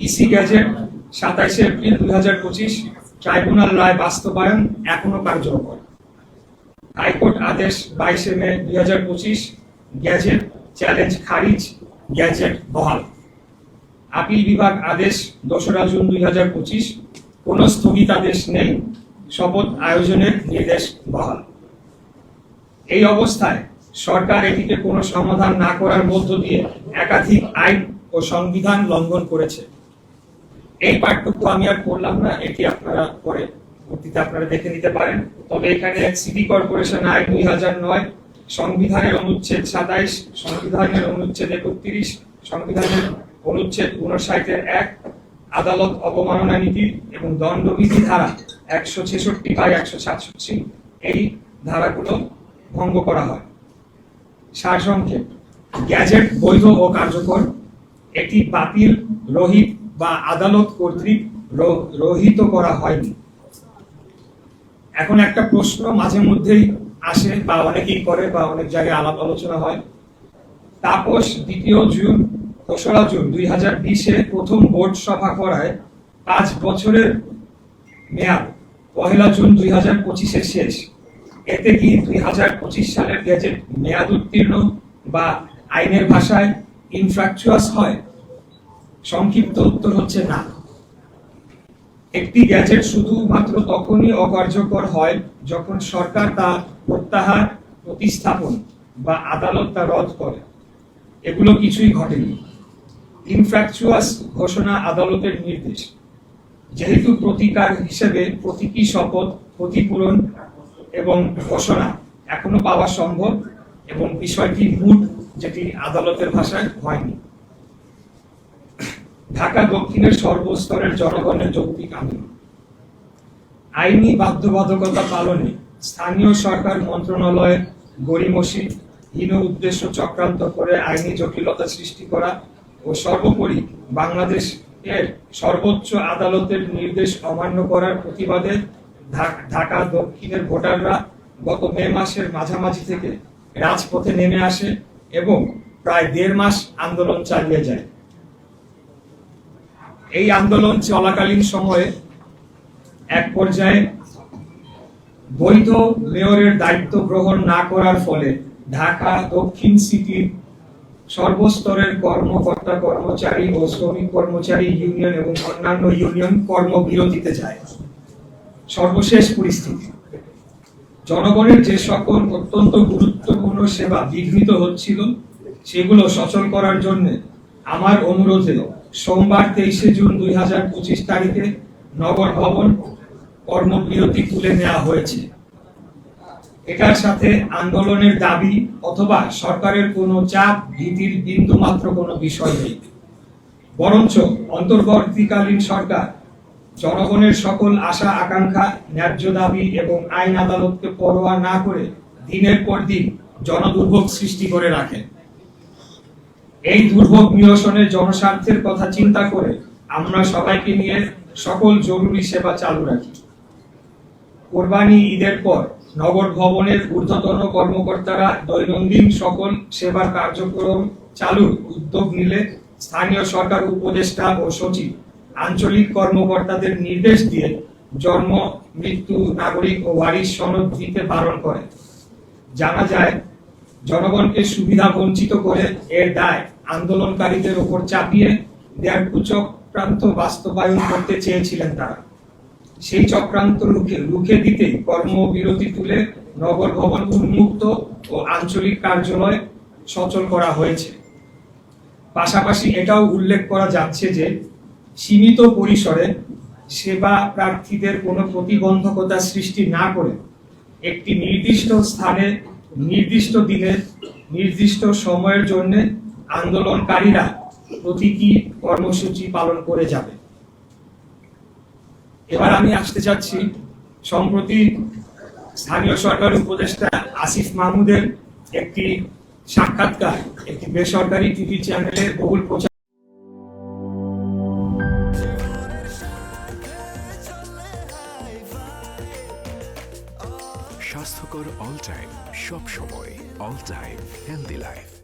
EC gadget 27 April 2025 tribunal রায় বাস্তবায়ন এখনো কার্যকর। হাইকোর্ট আদেশ 22 মে 2025 গ্যাজেট চ্যালেঞ্জ খারিজ, গ্যাজেট বহাল। আপিল বিভাগ আদেশ 2রা জুন 2025 কোনো স্থগিতাদেশ নেই, শপথ আয়োজনের নির্দেশ বহাল। এই অবস্থায় সরকার এটিকে কোনো সমাধান না করার মধ্য দিয়ে একাধিক আইন ও সংবিধান লঙ্ঘন করেছে। এই পাঠটুকু আমি আর করলাম না, এটি আপনারা পরে আপনারা দেখে নিতে পারেন। তবে এখানে সিটি কর্পোরেশন আইন 2009, সংবিধানের অনুচ্ছেদ 27, সংবিধানের অনুচ্ছেদ 31, সংবিধানের অনুচ্ছেদ 59-1, আদালত অবমাননা নীতি এবং দণ্ডবিধি ধারা 166/167 এই ধারাগুলো ভঙ্গ করা হয়। সারসংক্ষেপ: গ্যাজেট বৈধ ও কার্যকর, এটি বাতিল, রহিত বা আদালত কর্তৃক রহিত করা হয়নি। এখন একটা প্রশ্ন মাঝে মধ্যেই আসে বা অনেকেই করে বা অনেক জায়গায় আলাপ আলোচনা হয়। তাপস 2রা জুন 2020 প্রথম বোর্ড সভা করায় 5 বছরের মেয়াদ 1 জুন 2025 শেষ। এতে কি 2025 সালের গ্যাজেট মেয়াদ উত্তীর্ণ বা আইনের ভাষায় ইনফ্রাকচুয়াস হয়? সংক্ষিপ্ত উত্তর হচ্ছে না। একটি গ্যাজেট শুধুমাত্র তখনই অকার্যকর হয় যখন সরকার তা প্রত্যাহার, প্রতিস্থাপন বা আদালত তা রদ করে। এগুলো কিছুই ঘটেনি। ইনফ্রাকচুয়াস ঘোষণা আদালতের নির্দেশ। যেহেতু প্রতিকার হিসেবে প্রতীকী শপথ, ক্ষতিপূরণ এবং ঘোষণা এখনো পাওয়া সম্ভব এবং বিষয়টি মুট, যেটি আদালতের ভাষায় হয়নি। ঢাকা দক্ষিণের সর্বস্তরের জনগণের যৌক্তিক আন্দোলন। আইনি বাধ্যবাধকতা পালনে স্থানীয় সরকার মন্ত্রণালয়ের গড়িমসি, হীন উদ্দেশ্য চক্রান্ত করে আইনি জটিলতা সৃষ্টি করা ও সর্বোপরি বাংলাদেশের সর্বোচ্চ আদালতের নির্দেশ অমান্য করার প্রতিবাদে ঢাকা দক্ষিণের ভোটাররা গত মে মাসের মাঝামাঝি থেকে রাজপথে নেমে আসে এবং প্রায় 1.5 মাস আন্দোলন চালিয়ে যায়। এই আন্দোলন চলাকালীন সময়ে এক পর্যায়ে বৈধ মেয়রের দায়িত্ব গ্রহণ না করার ফলে ঢাকা দক্ষিণ সিটির সর্বস্তরের কর্মকর্তা, কর্মচারী ও শ্রমিক কর্মচারী ইউনিয়ন এবং অন্যান্য ইউনিয়ন কর্মবিরতিতে যায়। সর্বশেষ পরিস্থিতি: জনগণের যে সকল অত্যন্ত গুরুত্বপূর্ণ সেবা বিঘ্নিত হচ্ছিল সেগুলো সচল করার জন্য আমার অনুরোধে সোমবার 23 জুন 2025 তারিখে নগর ভবন কর্মবিরতি তুলে নেওয়া হয়েছে। এটার সাথে আন্দোলনের দাবি অথবা সরকারের কোনো চাপ, ভীতির বিন্দু মাত্র কোনো বিষয় নেই। বরঞ্চ অন্তর্বর্তীকালীন সরকার জনগণের সকল আশা আকাঙ্ক্ষা, ন্যায্য দাবি এবং আইন আদালতকে পরোয়া না করে দিনের পর দিন জনদুর্ভোগ সৃষ্টি করে রাখে। এই দুর্ভোগ নিরসনে জনস্বার্থের কথা চিন্তা করে আমরা সবাইকে নিয়ে সকল জরুরি সেবা চালু রাখি। কোরবানি ঈদের পর নগর ভবনের ঊর্ধ্বতন কর্মকর্তারা দৈনন্দিন সকল সেবার কার্যক্রম চালুর উদ্যোগ নিলে স্থানীয় সরকার উপদেষ্টা ও সচিব আঞ্চলিক কর্মকর্তাদের নির্দেশ দিয়ে জন্ম, মৃত্যু, নাগরিক ও ওয়ারিশ সনদ দিতে বারণ করে। জানা যায়, জনগণকে সুবিধা বঞ্চিত করে এর দায় আন্দোলনকারীদের উপর চাপিয়ে দেয়ার কুচক্রান্ত বাস্তবায়ন করতে চেয়েছিলেন তারা। সেই চক্রান্ত রুখে দিতে কর্মবিরতি তুলে নগর ভবন উন্মুক্ত ও আঞ্চলিক কার্যালয় সচল করা হয়েছে। পাশাপাশি এটাও উল্লেখ করা যাচ্ছে যে সীমিত পরিসরে সেবা প্রার্থীদের কোনো প্রতিবন্ধকতা সৃষ্টি না করে একটি নির্দিষ্ট স্থানে, নির্দিষ্ট দিনে, নির্দিষ্ট সময়ের জন্য আন্দোলনকারীরা প্রতীকী কর্মসূচি পালন করে যাবে। এবার আমি আসতে চাচ্ছি সম্প্রতি স্থানীয় সরকার উপদেষ্টা আসিফ মাহমুদের একটি সাক্ষাৎকার একটি বেসরকারি টিভি চ্যানেলে বহুল প্রচার। স্বাস্থ্যকর অল টাইম, সব সময় অল টাইম হেলদি লাইফ।